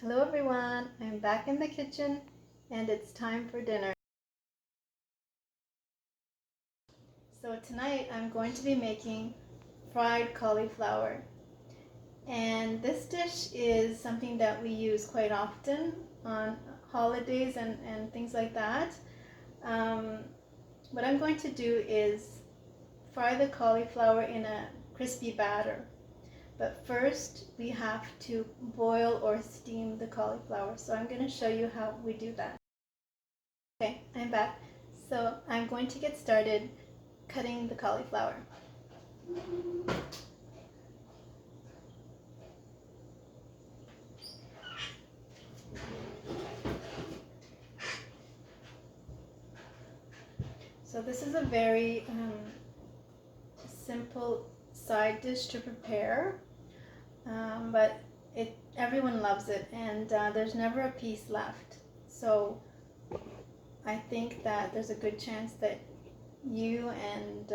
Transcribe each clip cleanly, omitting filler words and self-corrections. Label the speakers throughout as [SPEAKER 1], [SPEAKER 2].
[SPEAKER 1] Hello everyone, I'm back in the kitchen and it's time for dinner. So tonight I'm going to be making fried cauliflower. And this dish is something that we use quite often on holidays and things like that. What I'm going to do is fry the cauliflower in a crispy batter. But first we have to boil or steam the cauliflower. So I'm going to show you how we do that. Okay, I'm back. So I'm going to get started cutting the cauliflower. So this is a very simple side dish to prepare, but everyone loves it, and there's never a piece left. So I think that there's a good chance that you and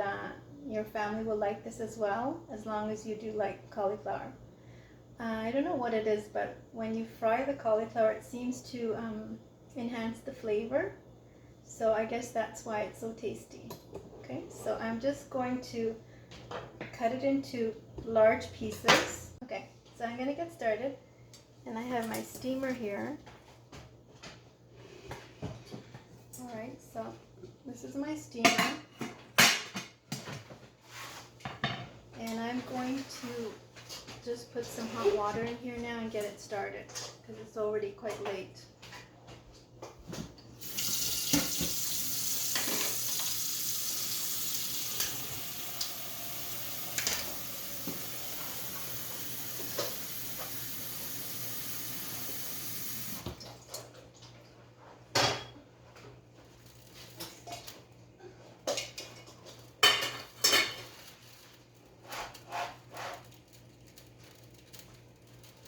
[SPEAKER 1] your family will like this as well, as long as you do like cauliflower. I don't know what it is, but when you fry the cauliflower, it seems to enhance the flavor. So I guess that's why it's so tasty. Okay, so I'm just going to cut it into large pieces. Okay, so I'm gonna get started, and I have my steamer here. All right, so this is my steamer, and I'm going to just put some hot water in here now and get it started because it's already quite late.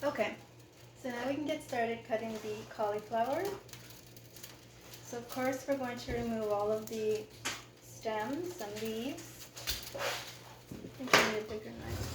[SPEAKER 1] Okay, so now we can get started cutting the cauliflower. So of course we're going to remove all of the stems and leaves. I think I need a bigger knife.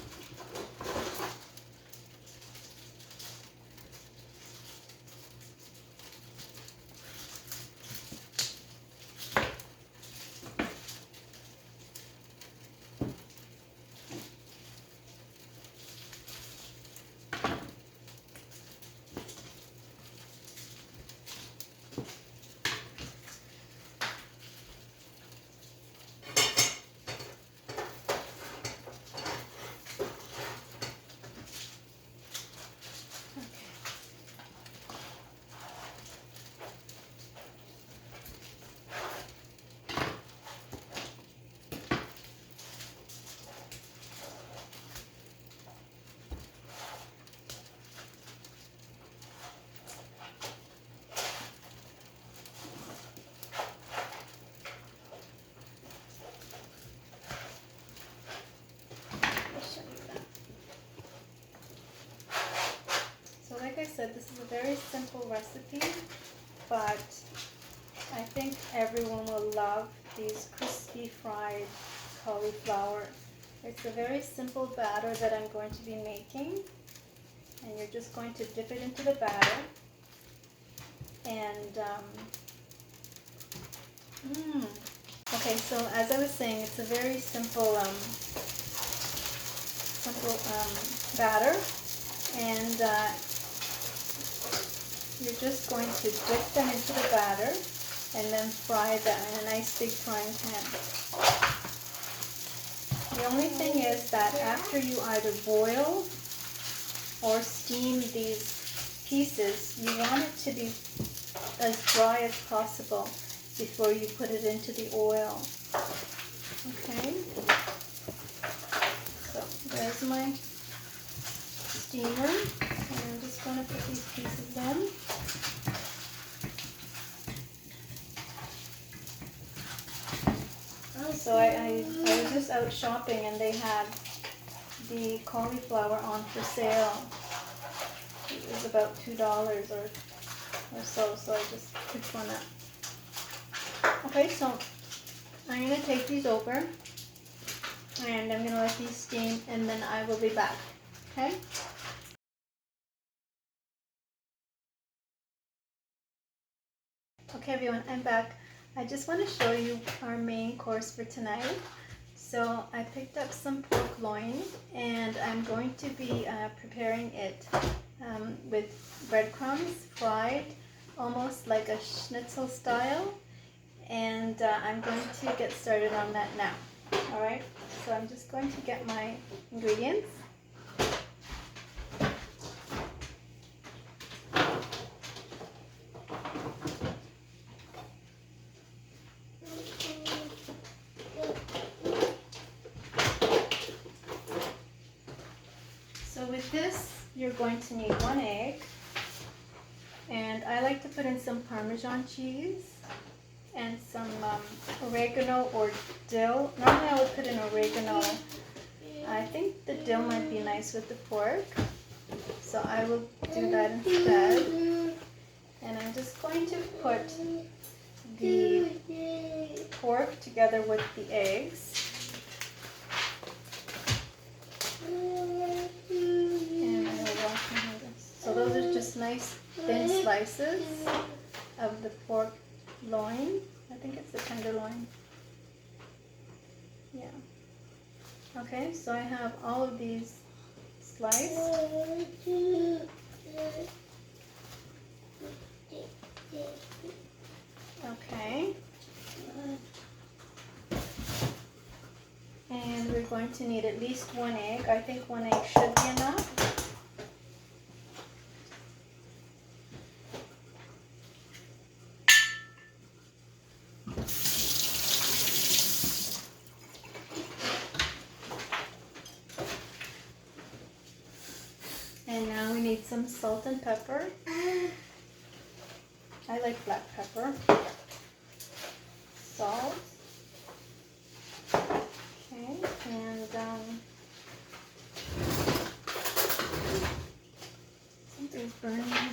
[SPEAKER 1] Like I said, this is a very simple recipe, but I think everyone will love these crispy fried cauliflower. It's a very simple batter that I'm going to be making, and you're just going to dip it into the batter, and okay, so as I was saying, it's a very simple batter, and you're just going to dip them into the batter and then fry them in a nice big frying pan. The only thing is that after you either boil or steam these pieces, you want it to be as dry as possible before you put it into the oil. Okay, so there's my steamer, and I'm just going to put these pieces in. So I was just out shopping, and they had the cauliflower on for sale. It was about $2 or so, so I just picked one up. Okay, so I'm going to take these over, and I'm going to let these steam, and then I will be back. Okay? Okay everyone, I'm back. I just want to show you our main course for tonight. So I picked up some pork loin and I'm going to be preparing it with breadcrumbs, fried, almost like a schnitzel style. And I'm going to get started on that now. Alright, so I'm just going to get my ingredients. So with this, you're going to need 1 egg, and I like to put in some Parmesan cheese and some oregano or dill. Normally I would put in oregano. I think the dill might be nice with the pork, so I will do that instead. And I'm just going to put the pork together with the eggs. So those are just nice thin slices of the pork loin. I think it's the tenderloin. Yeah. Okay, so I have all of these sliced. Okay. And we're going to need at least 1 egg. I think 1 egg should be enough. And now we need some salt and pepper. I like black pepper. Salt. Okay, and something's burning.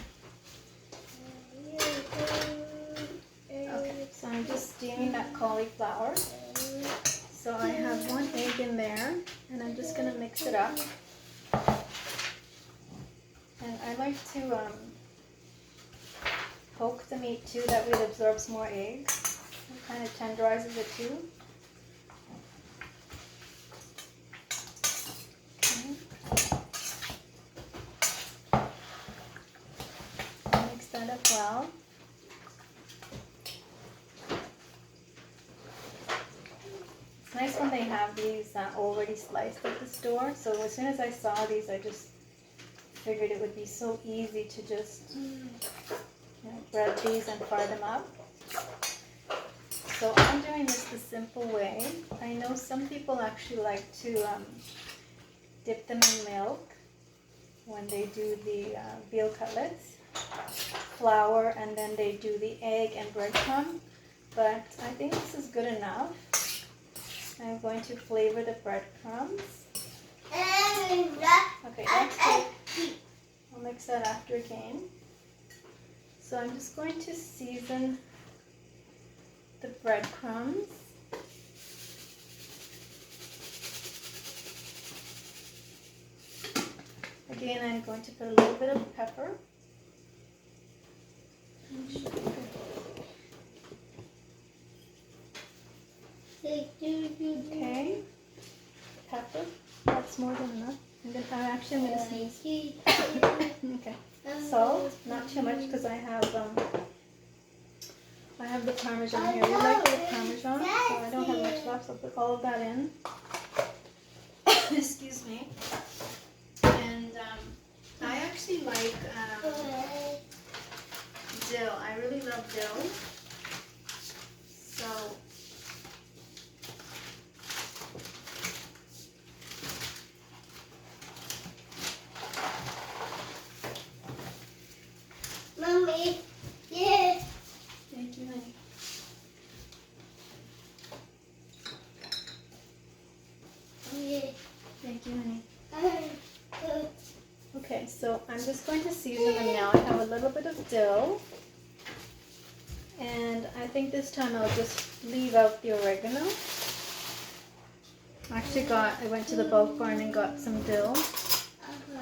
[SPEAKER 1] Okay, so I'm just steaming that cauliflower. So I have 1 egg in there, and I'm just going to mix it up. And I like to poke the meat too, that way it absorbs more eggs. It kind of tenderizes it too. Okay. Mix that up well. It's nice when they have these already sliced at the store. So as soon as I saw these, I just figured it would be so easy to just bread these and fry them up. So I'm doing this the simple way. I know some people actually like to dip them in milk when they do the veal cutlets, flour, and then they do the egg and breadcrumb. But I think this is good enough. I'm going to flavor the breadcrumbs. Okay, that's good. I'll mix that after again. So I'm just going to season the breadcrumbs. Again, I'm going to put a little bit of pepper. Okay, pepper. That's more than enough. And then I'm going to sneeze. Okay, salt, not too much because I have the Parmesan here. You like the Parmesan, so I don't have much left, so I'll put all of that in. Excuse me. And I actually like dill. I really love dill. So
[SPEAKER 2] Mommy, yeah.
[SPEAKER 1] thank you, honey.
[SPEAKER 2] Yeah.
[SPEAKER 1] Thank you, honey. Okay, so I'm just going to season them now. I have a little bit of dill. And I think this time I'll just leave out the oregano. I went to the bulk barn and got some dill.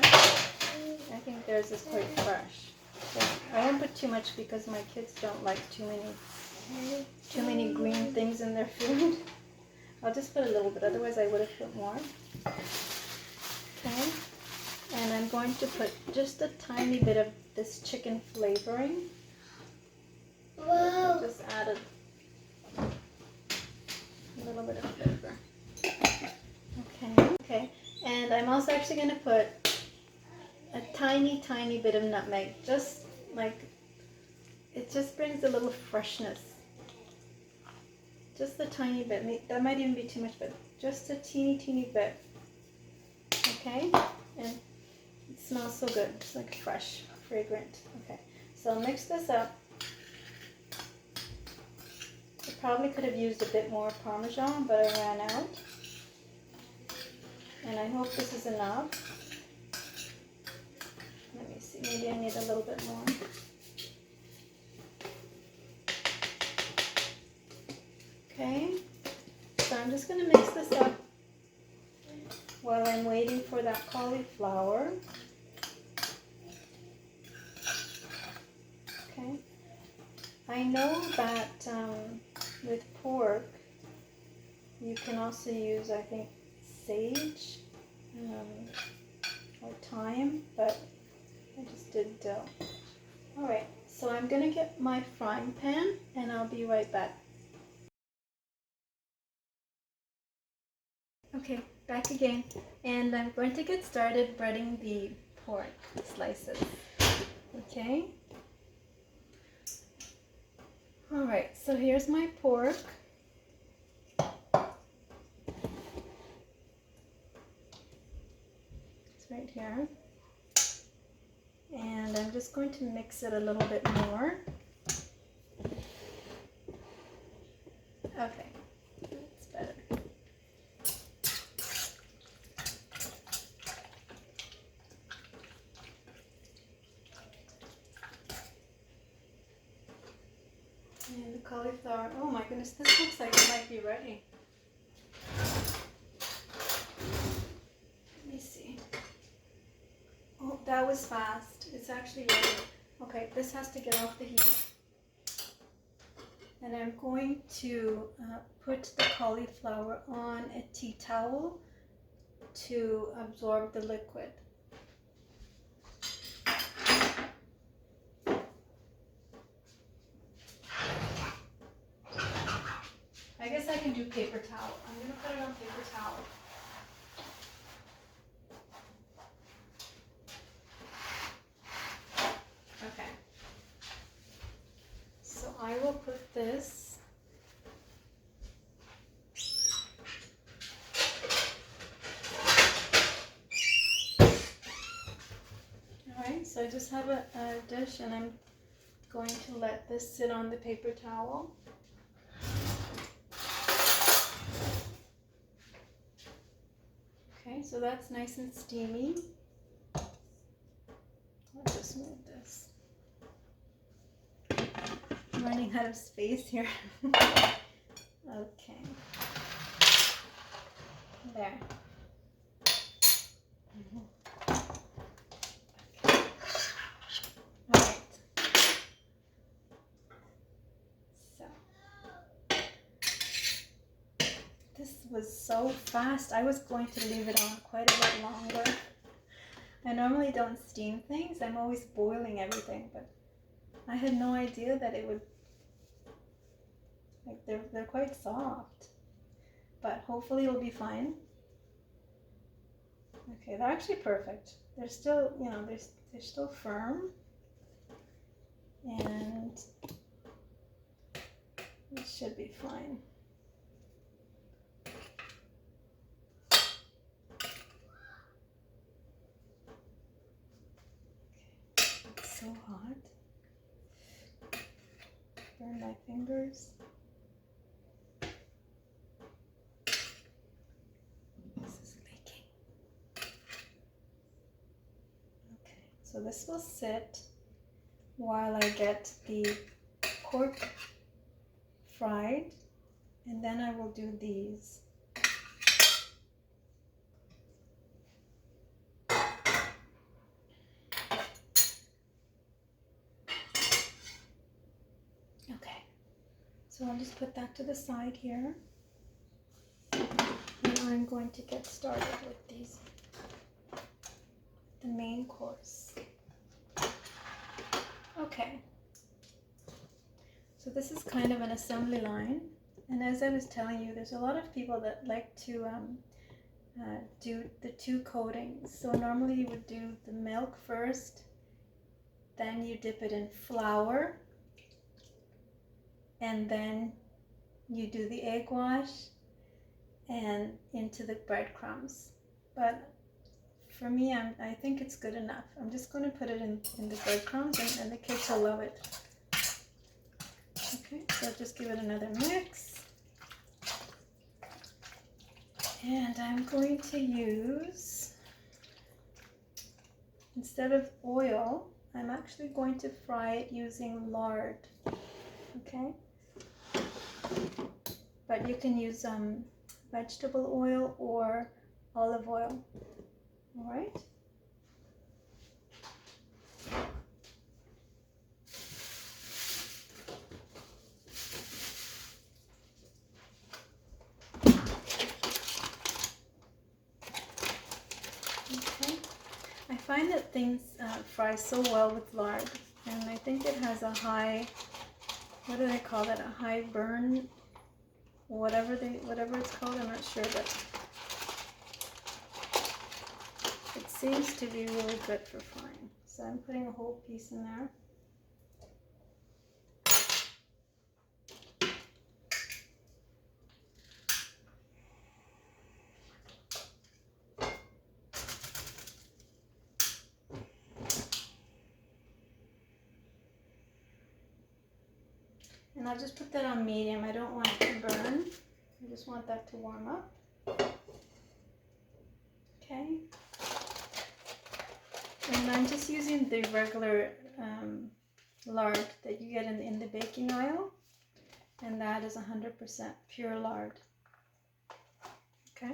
[SPEAKER 1] I think theirs is quite fresh. So I don't put too much because my kids don't like too many green things in their food. I'll just put a little bit, otherwise I would have put more. Okay, and I'm going to put just a tiny bit of this chicken flavoring.
[SPEAKER 2] Whoa.
[SPEAKER 1] Just add a little bit of flavor. Okay, and I'm also actually going to put a tiny bit of nutmeg, just like, it just brings a little freshness. Just a tiny bit, that might even be too much, but just a teeny bit. Okay, and it smells so good, it's like fresh, fragrant. Okay, so I'll mix this up. I probably could have used a bit more Parmesan, but I ran out. And I hope this is enough. Let me see, maybe I need a little bit more. Okay, so I'm just going to mix this up while I'm waiting for that cauliflower. Okay, I know that with pork you can also use, I think, sage or thyme, but I just did dill. Alright, so I'm going to get my frying pan and I'll be right back. Okay, back again, and I'm going to get started breading the pork slices. Okay. Alright, so here's my pork. It's right here. And I'm just going to mix it a little bit more. Okay, that's better. And the cauliflower, oh my goodness, this looks like it might be ready. Let me see. Oh, that was fast. It's actually ready. Okay, this has to get off the heat. And I'm going to put the cauliflower on a tea towel to absorb the liquid. I guess I can do paper towel. I'm going to put it on paper towel. Okay. So I will put this Alright, so I just have a dish and I'm going to let this sit on the paper towel. Okay, so that's nice and steamy. I'll just move this. I'm running out of space here. Okay. There. Okay. Alright. So. This was so fast. I was going to leave it on quite a bit longer. I normally don't steam things. I'm always boiling everything, but I had no idea that it would, like, they're quite soft. But hopefully it'll be fine. Okay, they're actually perfect. They're still, you know, they're still firm. And it should be fine. It's so hot. Burn my fingers. This is leaking. Okay, so this will sit while I get the pork fried, and then I will do these. So I'll just put that to the side here. And I'm going to get started with these, the main course. Okay. So this is kind of an assembly line. And as I was telling you, there's a lot of people that like to do the two coatings. So normally you would do the milk first, then you dip it in flour, and then you do the egg wash and into the breadcrumbs. But for me, I think it's good enough. I'm just going to put it in the breadcrumbs, and the kids will love it. Okay, so just give it another mix. And I'm going to use, instead of oil, I'm actually going to fry it using lard. Okay? But you can use vegetable oil or olive oil. All right? Okay. I find that things fry so well with lard, and I think it has a high, what do they call that? A high burn, whatever it's called. I'm not sure, but it seems to be really good for frying. So I'm putting a whole piece in there. And I'll just put that on medium. I don't want it to burn. I just want that to warm up. Okay. And I'm just using the regular lard that you get in the baking aisle. And that is 100% pure lard. Okay.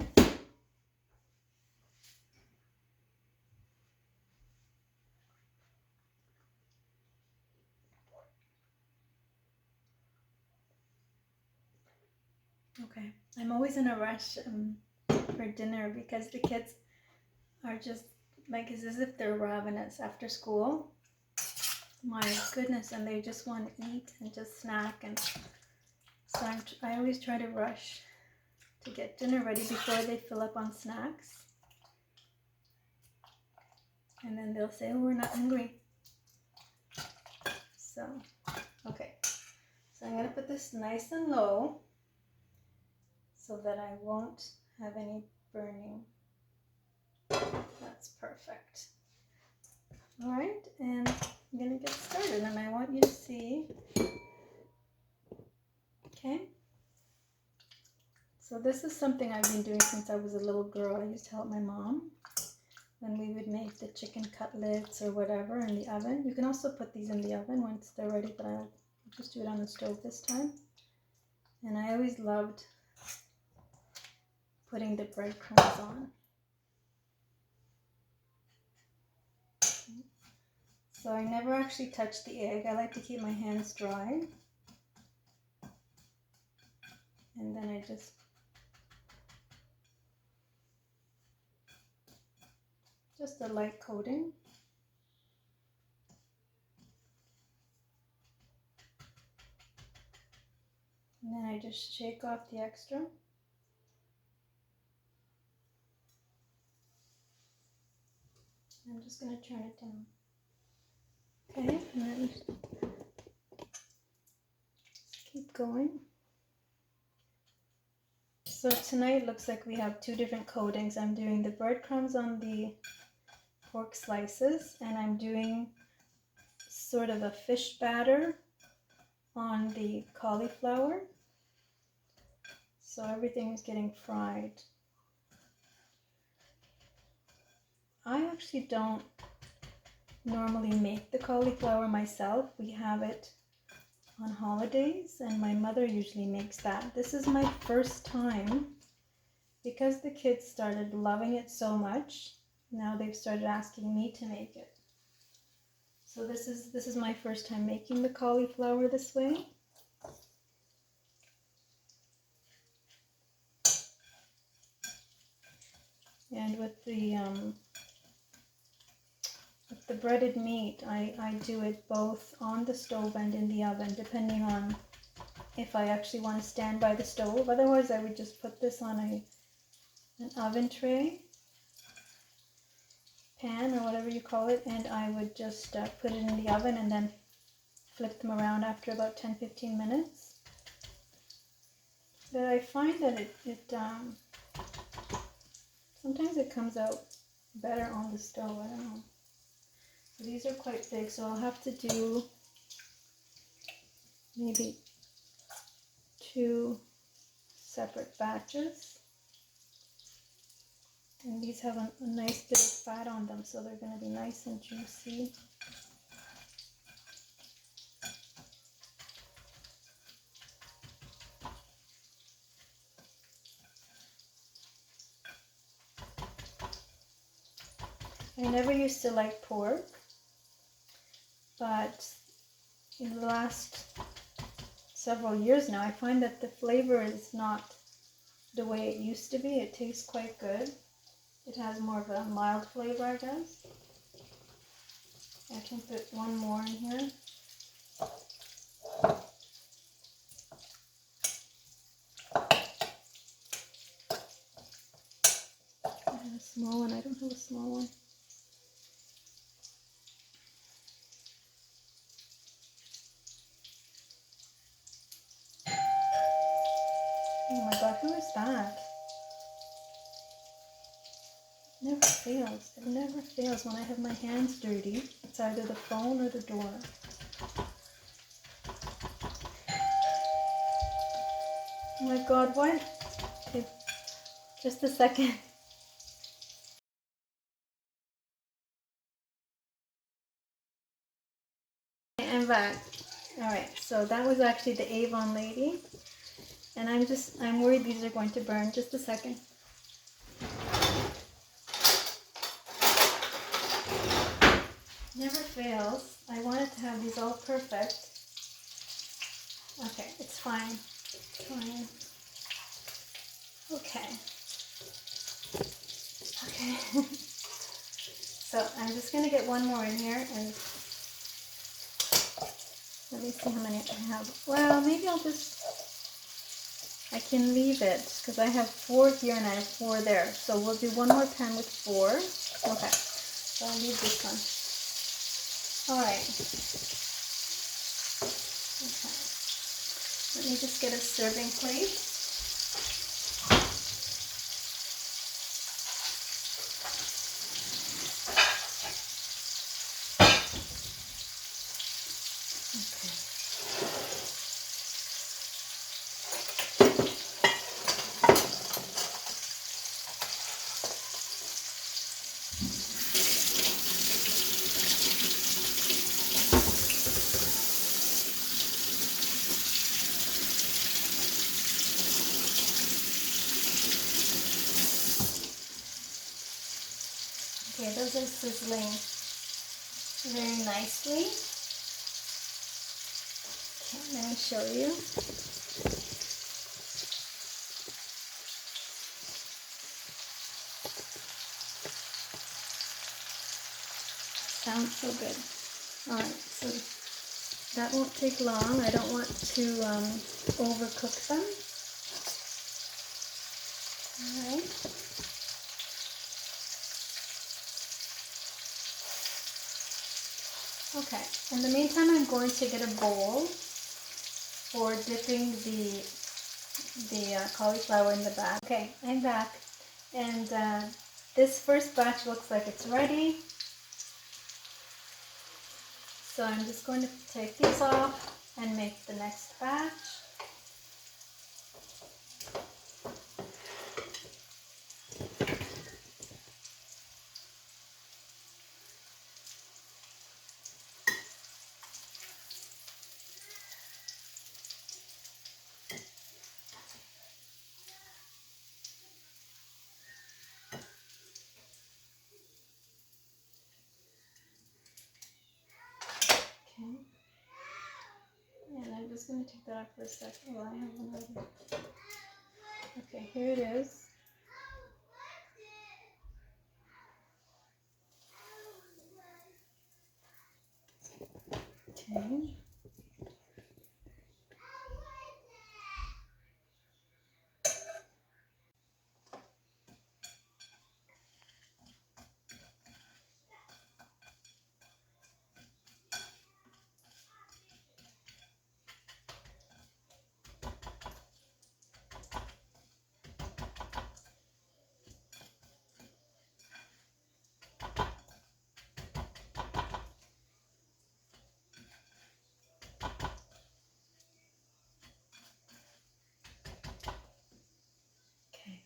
[SPEAKER 1] Okay. I'm always in a rush for dinner because the kids are just like, it's as if they're ravenous after school. My goodness, and they just want to eat and just snack, and so I always try to rush to get dinner ready before they fill up on snacks. And then they'll say, oh, we're not hungry. So, okay. So I'm going to put this nice and low so that I won't have any burning. That's perfect. All right, and I'm going to get started, and I want you to see. Okay. So this is something I've been doing since I was a little girl. I used to help my mom when we would make the chicken cutlets or whatever in the oven. You can also put these in the oven once they're ready, but I'll just do it on the stove this time. And I always loved putting the breadcrumbs on. So I never actually touch the egg. I like to keep my hands dry. And then I just a light coating. And then I just shake off the extra. I'm just going to turn it down. Okay, and then keep going. So tonight looks like we have two different coatings. I'm doing the breadcrumbs on the pork slices, and I'm doing sort of a fish batter on the cauliflower. So everything is getting fried. I actually don't normally make the cauliflower myself. We have it on holidays, and my mother usually makes that. This is my first time because the kids started loving it so much. Now they've started asking me to make it. So this is my first time making the cauliflower this way. And with the breaded meat, I do it both on the stove and in the oven, depending on if I actually want to stand by the stove. Otherwise, I would just put this on an oven tray, pan, or whatever you call it, and I would just put it in the oven and then flip them around after about 10-15 minutes. But I find that it sometimes it comes out better on the stove. I don't know. So these are quite big, so I'll have to do maybe 2 separate batches. And these have a nice bit of fat on them, so they're going to be nice and juicy. I never used to like pork, but in the last several years now, I find that the flavor is not the way it used to be. It tastes quite good. It has more of a mild flavor, I guess. I can put one more in here. I have a small one. I don't have a small one. Oh my god, who is that? It never fails. It never fails when I have my hands dirty. It's either the phone or the door. Oh my god, what? Okay, just a second. I'm back. Alright, so that was actually the Avon lady. And I'm worried these are going to burn. Just a second. Never fails. I wanted to have these all perfect. Okay, it's fine. It's fine. Okay. Okay. So I'm just going to get one more in here and let me see how many I have. Well, maybe I can leave it because I have 4 here and I have 4 there. So we'll do one more pan with 4. Okay, so I'll leave this one. All right. Okay. Let me just get a serving plate. Okay, those are sizzling very nicely. Okay, let me show you. Sounds so good. Alright, so that won't take long. I don't want to overcook them. Alright. Okay, in the meantime I'm going to get a bowl for dipping the cauliflower in the bag. Okay, I'm back, and this first batch looks like it's ready. So I'm just going to take these off and make the next batch. Okay. And I'm just going to take that off for a second while I have one ready. Okay, here it is. Okay. Okay.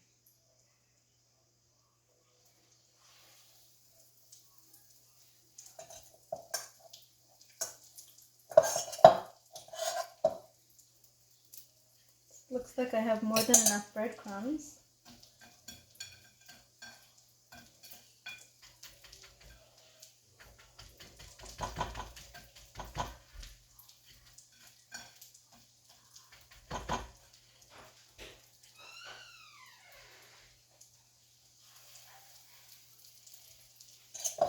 [SPEAKER 1] Looks like I have more than enough breadcrumbs.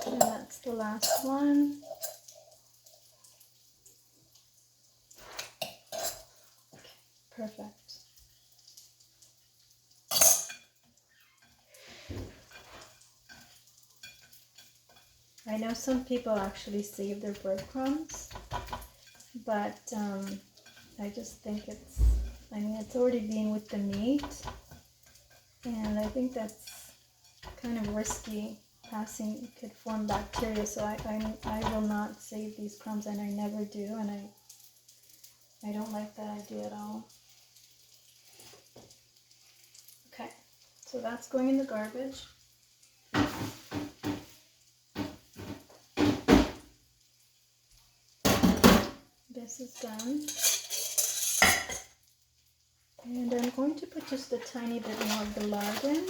[SPEAKER 1] And that's the last one. Perfect. I know some people actually save their breadcrumbs, but I just think it's already been with the meat, and I think that's kind of risky. Passing could form bacteria, so I will not save these crumbs, and I never do, and I don't like that idea at all. Okay, so that's going in the garbage. This is done. And I'm going to put just a tiny bit more of the lard in.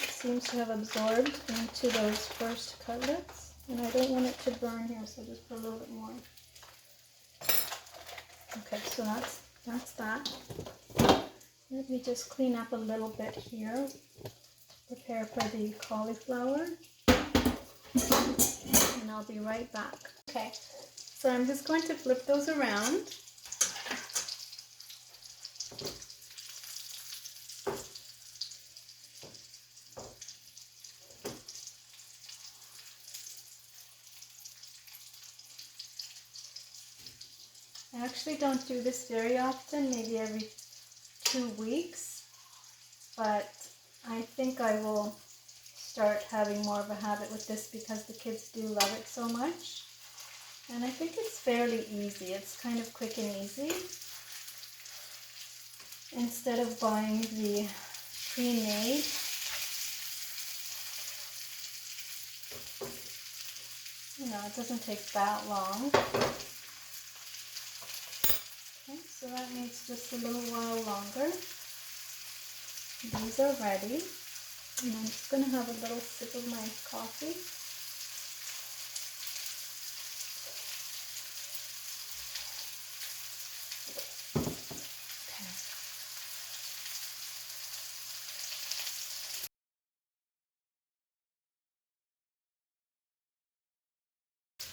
[SPEAKER 1] It seems to have absorbed into those first cutlets, and I don't want it to burn here, so just put a little bit more. Okay, so that's that. Let me just clean up a little bit here. Prepare for the cauliflower, and I'll be right back. Okay, so I'm just going to flip those around. I actually don't do this very often, maybe every 2 weeks, but I think I will start having more of a habit with this because the kids do love it so much. And I think it's fairly easy. It's kind of quick and easy. Instead of buying the pre-made, it doesn't take that long. Okay, so that needs just a little while longer. These are ready. And I'm just going to have a little sip of my coffee.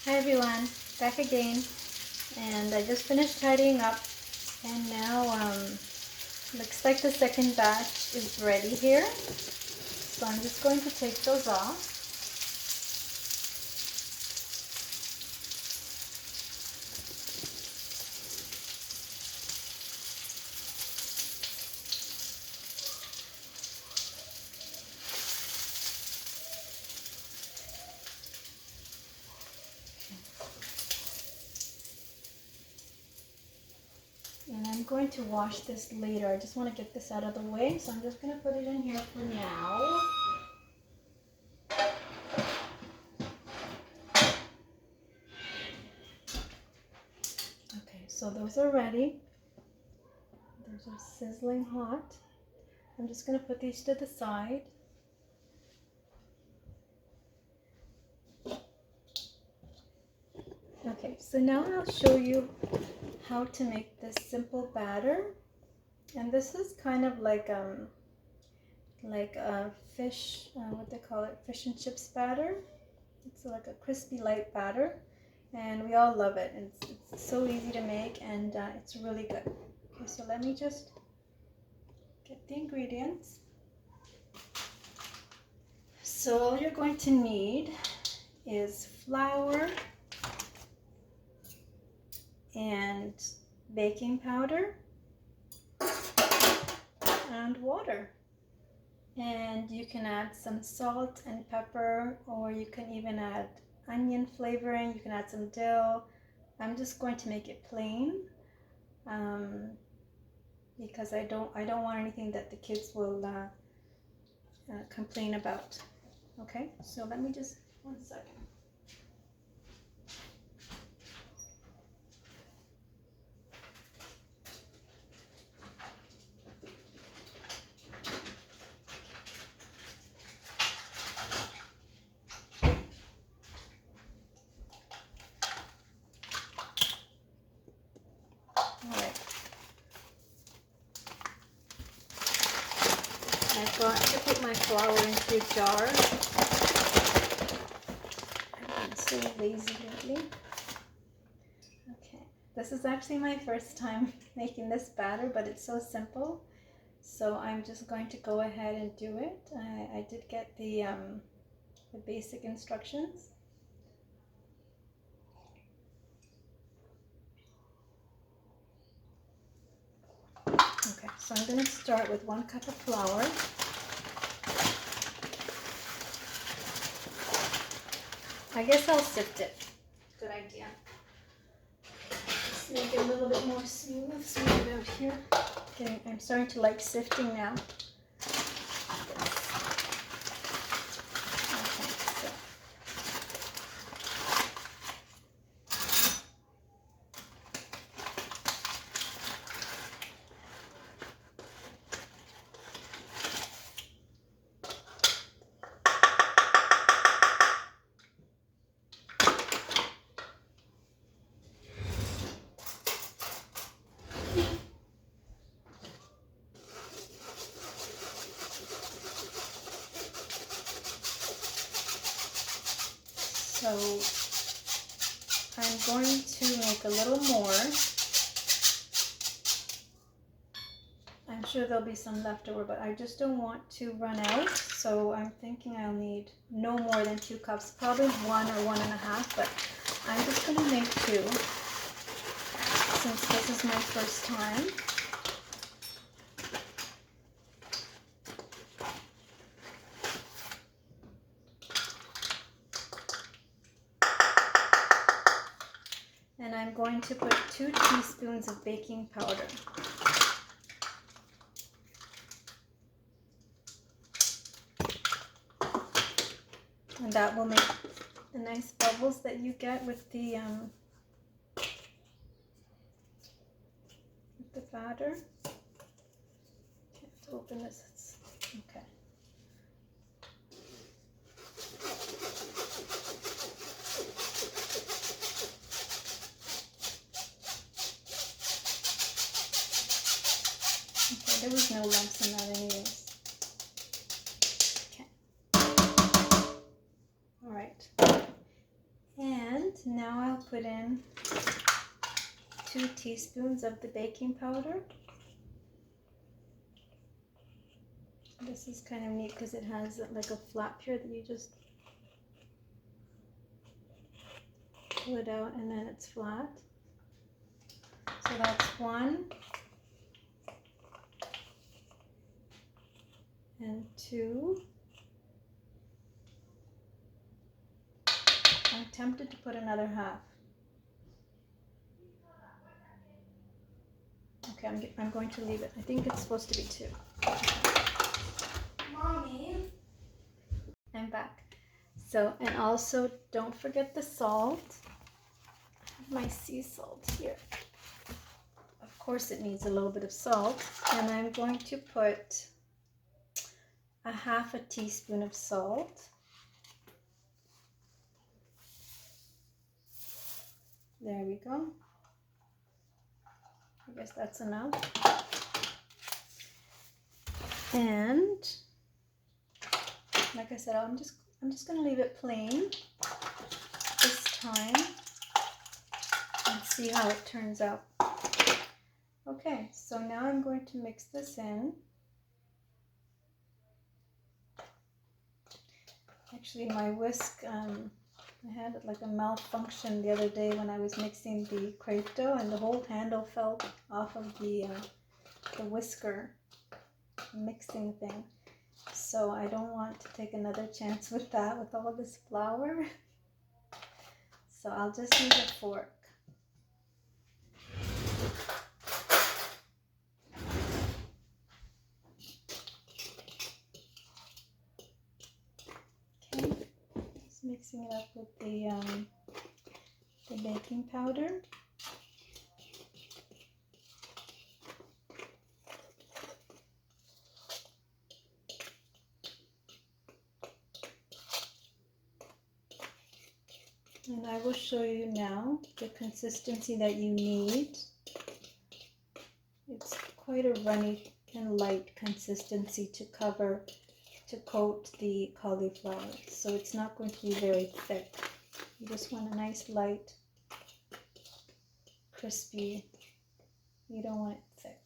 [SPEAKER 1] Hi everyone, back again, and I just finished tidying up, and now looks like the second batch is ready here, so I'm just going to take those off. And I'm going to wash this later. I just want to get this out of the way, so I'm just going to put it in here for now. Okay, so those are ready. Those are sizzling hot. I'm just going to put these to the side. Okay, so now I'll show you how to make this simple batter. And this is kind of like a fish, what they call it, fish and chips batter. It's like a crispy light batter. and we all love it. It's so easy to make, and it's really good. Okay, so let me just get the ingredients. So all you're going to need is flour and baking powder and water. And you can add some salt and pepper, or you can even add onion flavoring. You can add some dill. I'm just going to make it plain because I don't want anything that the kids will complain about. Okay, so let me just 1 second. I've got to put my flour into a jar. I've been so lazy lately. Okay, this is actually my first time making this batter, but it's so simple. So I'm just going to go ahead and do it. I did get the basic instructions. Okay, so I'm going to start with 1 cup of flour. I guess I'll sift it. Good idea. Just make it a little bit more smooth. Smooth it out here. Okay, I'm starting to like sifting now. So I'm going to make a little more. I'm sure there'll be some left over, but I just don't want to run out. So I'm thinking I'll need no more than 2 cups, probably 1 or 1.5, but I'm just going to make 2 since this is my first time. And I'm going to put 2 teaspoons of baking powder. And that will make the nice bubbles that you get with the batter. Can't open this. Okay. Okay, there was no lumps in that anyways. Okay. All right. And now I'll put in 2 teaspoons of the baking powder. This is kind of neat because it has like a flap here that you just pull it out and then it's flat. So that's 1 and 2. I'm tempted to put another half. Okay, I'm going to leave it. I think it's supposed to be 2.
[SPEAKER 2] Mommy.
[SPEAKER 1] I'm back. So, and also don't forget the salt. I have my sea salt here. Of course it needs a little bit of salt. And I'm going to put 1/2 teaspoon of salt. There we go. I guess that's enough. And like I said, I'm just going to leave it plain this time. see how it turns out. Okay, so now I'm going to mix this in. Actually, my whisk, I had like a malfunction the other day when I was mixing the crepe dough, and the whole handle fell off of the whisker mixing thing. So I don't want to take another chance with that with all this flour. So I'll just use a fork. Okay, just mixing it up with the baking powder. And I will show you now the consistency that you need. It's quite a runny and light consistency to coat the cauliflower. So it's not going to be very thick. You just want a nice light, crispy. You don't want it thick.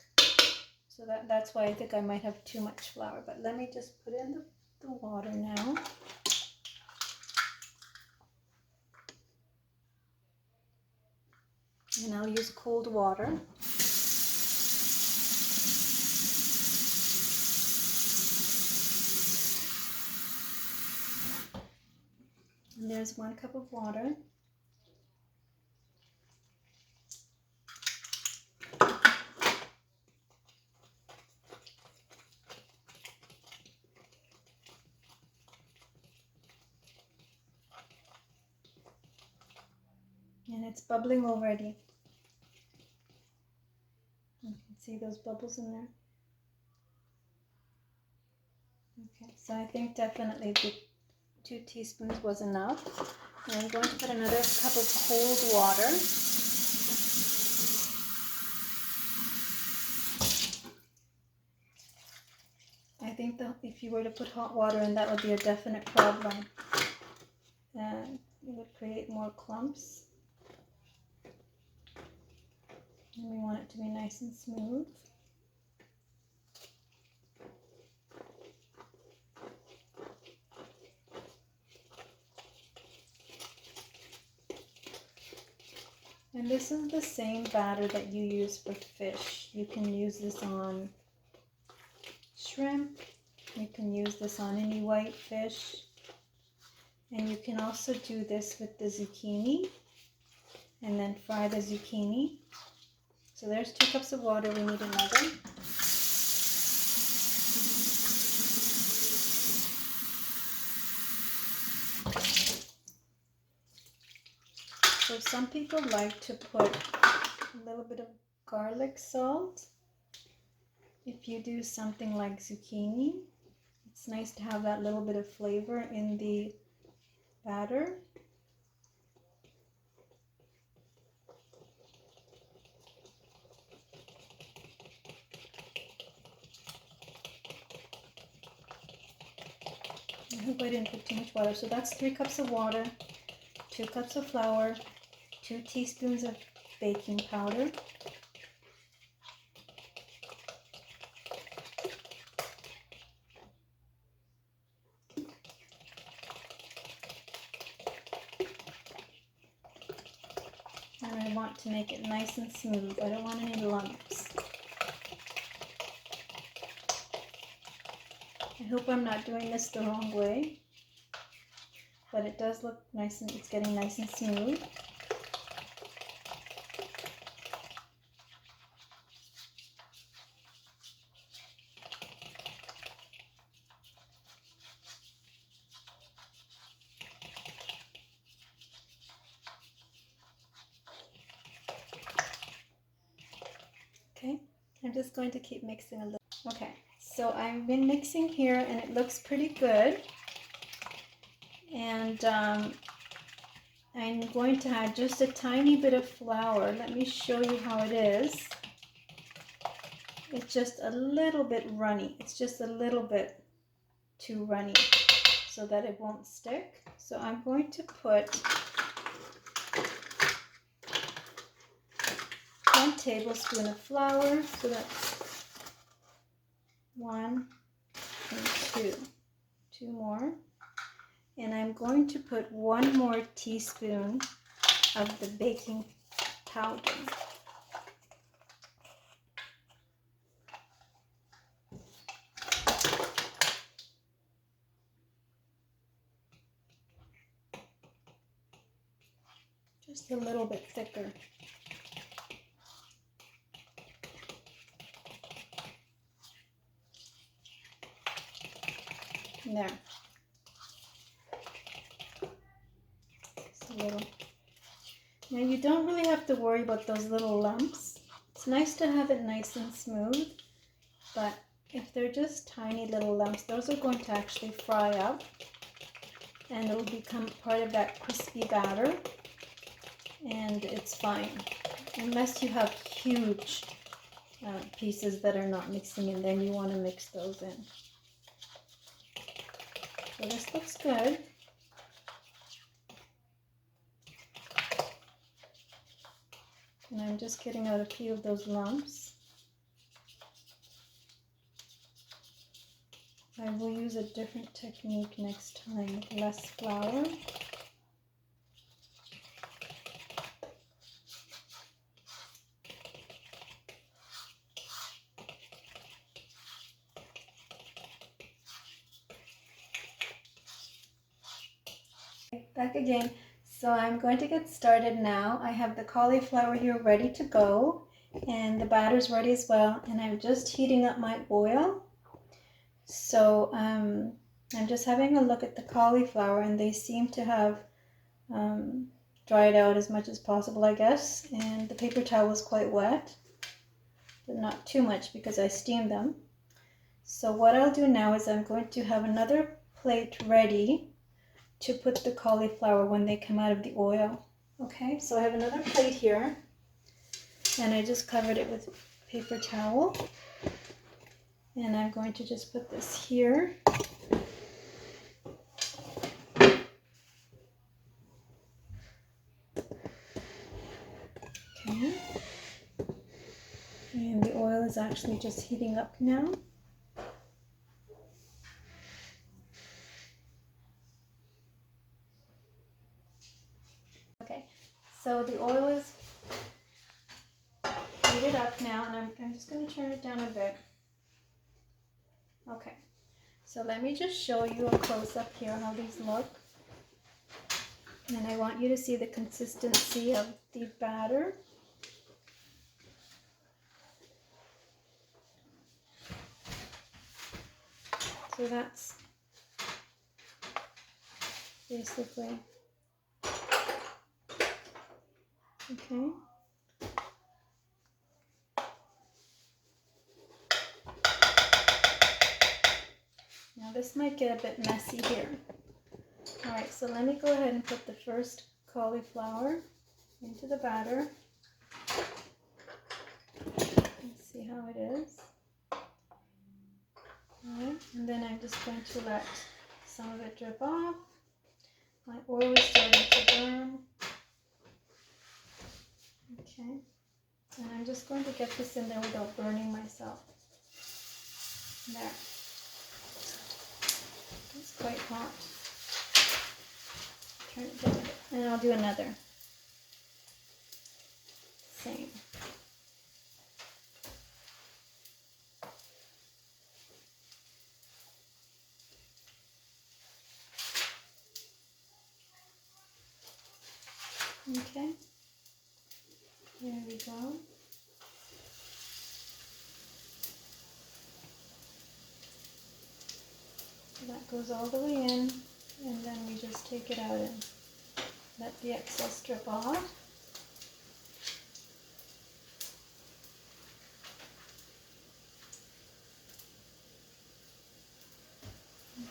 [SPEAKER 1] So that's why I think I might have too much flour. But let me just put in the water now. And I'll use cold water. And there's 1 cup of water. And it's bubbling already. You can see those bubbles in there. Okay, so I think definitely the 2 teaspoons was enough. And I'm going to put another cup of cold water. I think that if you were to put hot water in, that would be a definite problem. And it would create more clumps. And we want it to be nice and smooth. And this is the same batter that you use for fish. You can use this on shrimp. You can use this on any white fish. And you can also do this with the zucchini and then fry the zucchini. So there's 2 cups of water. We need another. So some people like to put a little bit of garlic salt. If you do something like zucchini, it's nice to have that little bit of flavor in the batter. I hope I didn't put too much water. So that's 3 cups of water, 2 cups of flour, 2 teaspoons of baking powder, and I want to make it nice and smooth. I don't want any lumps. I hope I'm not doing this the wrong way, but it does look nice and it's getting nice and smooth. Okay, I'm just going to keep mixing a little. Okay, so I've been mixing here and it looks pretty good. And I'm going to add just a tiny bit of flour. Let me show you how it is. It's just a little bit runny. It's just a little bit too runny so that it won't stick. So I'm going to put tablespoons of flour. So that's 1 and 2. 2 more. And I'm going to put 1 more teaspoon of the baking powder. Just a little bit thicker. There. Just a little. Now you don't really have to worry about those little lumps. It's nice to have it nice and smooth, but if they're just tiny little lumps, those are going to actually fry up and it'll become part of that crispy batter, and it's fine. Unless you have huge pieces that are not mixing in, then you want to mix those in. So this looks good. And I'm just getting out a few of those lumps. I will use a different technique next time with less flour. Back again. So I'm going to get started now. I have the cauliflower here ready to go, and the batter's ready as well, and I'm just heating up my oil. So I'm just having a look at the cauliflower, and they seem to have dried out as much as possible, I guess, and the paper towel was quite wet, but not too much because I steamed them. So what I'll do now is I'm going to have another plate ready to put the cauliflower when they come out of the oil. Okay, so I have another plate here, and I just covered it with paper towel, and I'm going to just put this here. Okay, and the oil is actually just heating up now. Okay, so the oil is heated up now, and I'm just going to turn it down a bit. Okay, so let me just show you a close-up here how these look. And I want you to see the consistency of the batter. So that's basically, okay. Now this might get a bit messy here. Alright, so let me go ahead and put the first cauliflower into the batter. Let's see how it is. Alright, and then I'm just going to let some of it drip off. My oil is starting to burn. Okay, and I'm just going to get this in there without burning myself. There. It's quite hot. Turn it down a bit, and I'll do another. Same. Okay, there we go. That goes all the way in, and then we just take it out and let the excess drip off.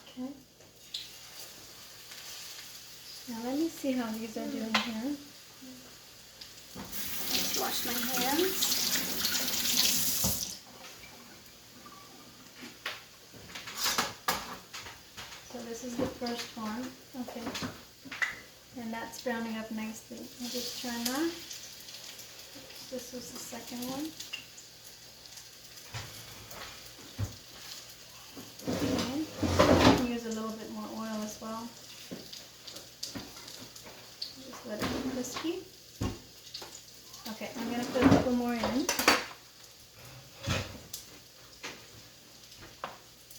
[SPEAKER 1] Okay. Now let me see how these are doing here. Let's wash my hands. So this is the first one. Okay. And that's browning up nicely. I'll just turn that. This was the second one. Okay. Use a little bit more oil as well. Just let it be crispy. Okay, I'm going to put a couple more in.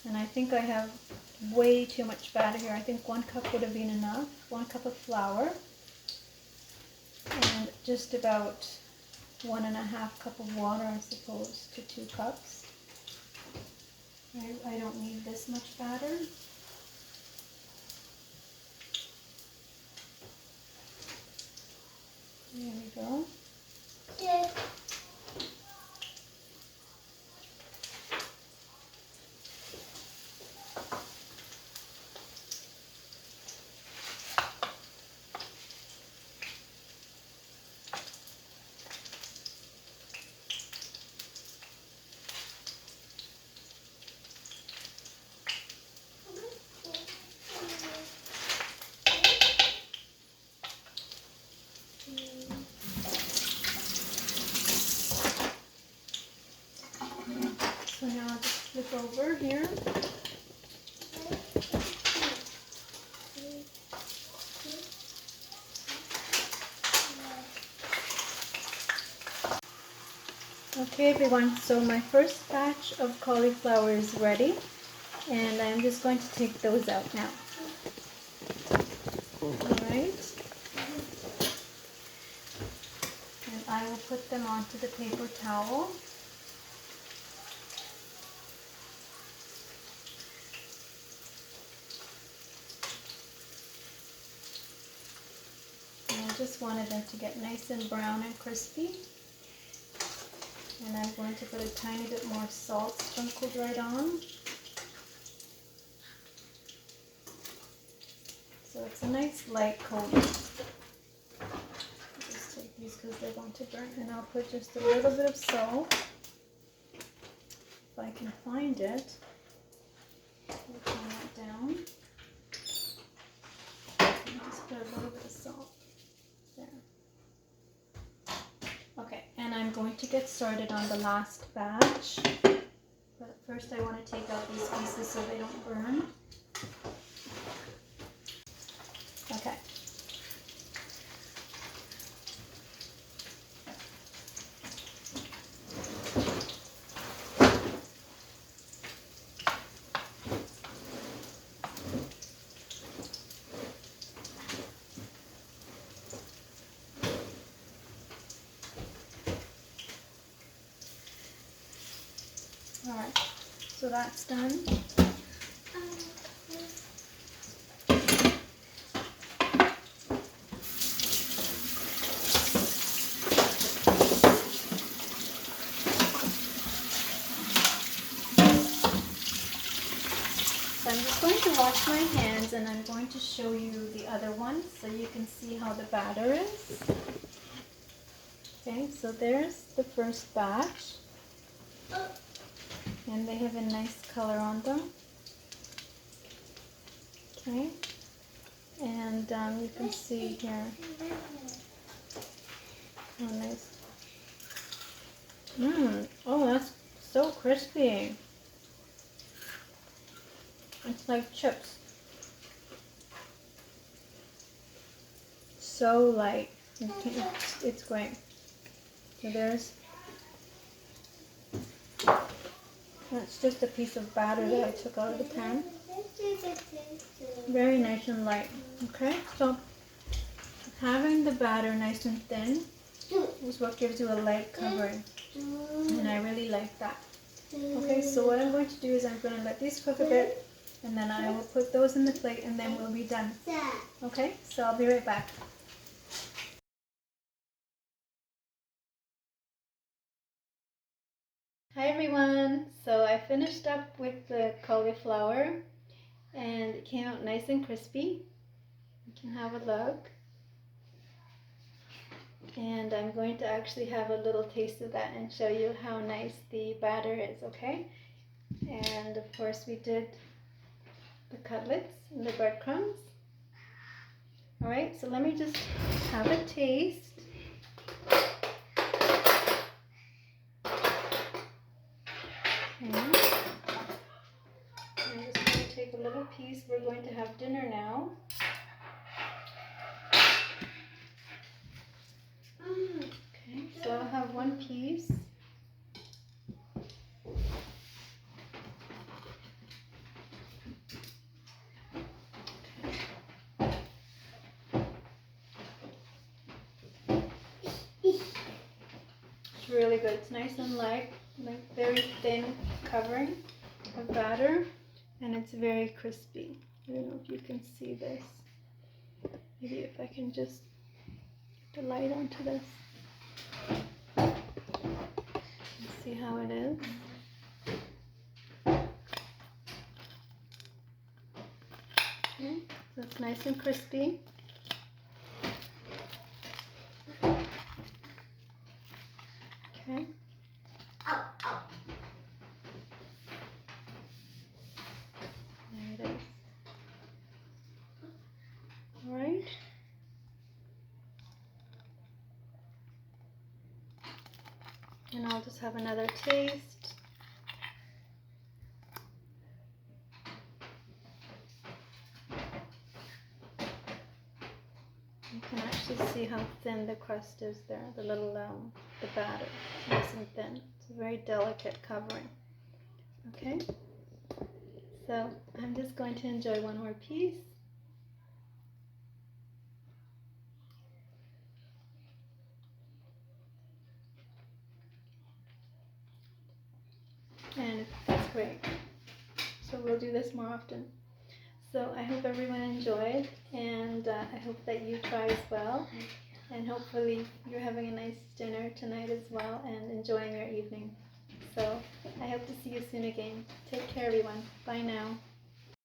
[SPEAKER 1] And I think I have way too much batter here. I think 1 cup would have been enough. 1 cup of flour. And just about 1.5 cup of water, I suppose, to 2 cups. I don't need this much batter. There we go.
[SPEAKER 2] Yeah.
[SPEAKER 1] So now I'll just flip over here. Okay everyone, so my first batch of cauliflower is ready, and I'm just going to take those out now. Alright. And I will put them onto the paper towel. And I just wanted them to get nice and brown and crispy. And I'm going to put a tiny bit more salt sprinkled right on. So it's a nice light coating. I'll just take these because they're going to burn. And I'll put just a little bit of salt, if I can find it. I'll turn that down. And just put a little bit of salt there. Okay, and I'm going to get started on the last batch. But first I want to take out these pieces so they don't burn. Okay. Alright, so that's done. So I'm just going to wash my hands, and I'm going to show you the other ones so you can see how the batter is. Okay, so there's the first batch. And they have a nice color on them. Okay, and you can see here how nice. Oh, that's so crispy. It's like chips. So light. It's great. So that's just a piece of batter that I took out of the pan. Very nice and light. Okay, so having the batter nice and thin is what gives you a light covering. And I really like that. Okay, so what I'm going to do is I'm going to let these cook a bit, and then I will put those in the plate, and then we'll be done. Okay, so I'll be right back. Hi everyone! So I finished up with the cauliflower, and it came out nice and crispy. You can have a look. And I'm going to actually have a little taste of that and show you how nice the batter is, okay? And of course we did the cutlets and the breadcrumbs. Alright, so let me just have a taste. one piece. It's really good. It's nice and light, like very thin covering of batter, and it's very crispy. I don't know if you can see this. Maybe if I can just get the light onto this. See how it is. Okay, so it's nice and crispy. Okay. There it is. All right. And I'll just have another taste. You can actually see how thin the crust is there, the little, the batter, nice and thin. It's a very delicate covering. Okay, so I'm just going to enjoy one more piece. And that's great. So we'll do this more often. So I hope everyone enjoyed, and I hope that you try as well. And hopefully you're having a nice dinner tonight as well and enjoying your evening. So I hope to see you soon again. Take care, everyone. Bye now.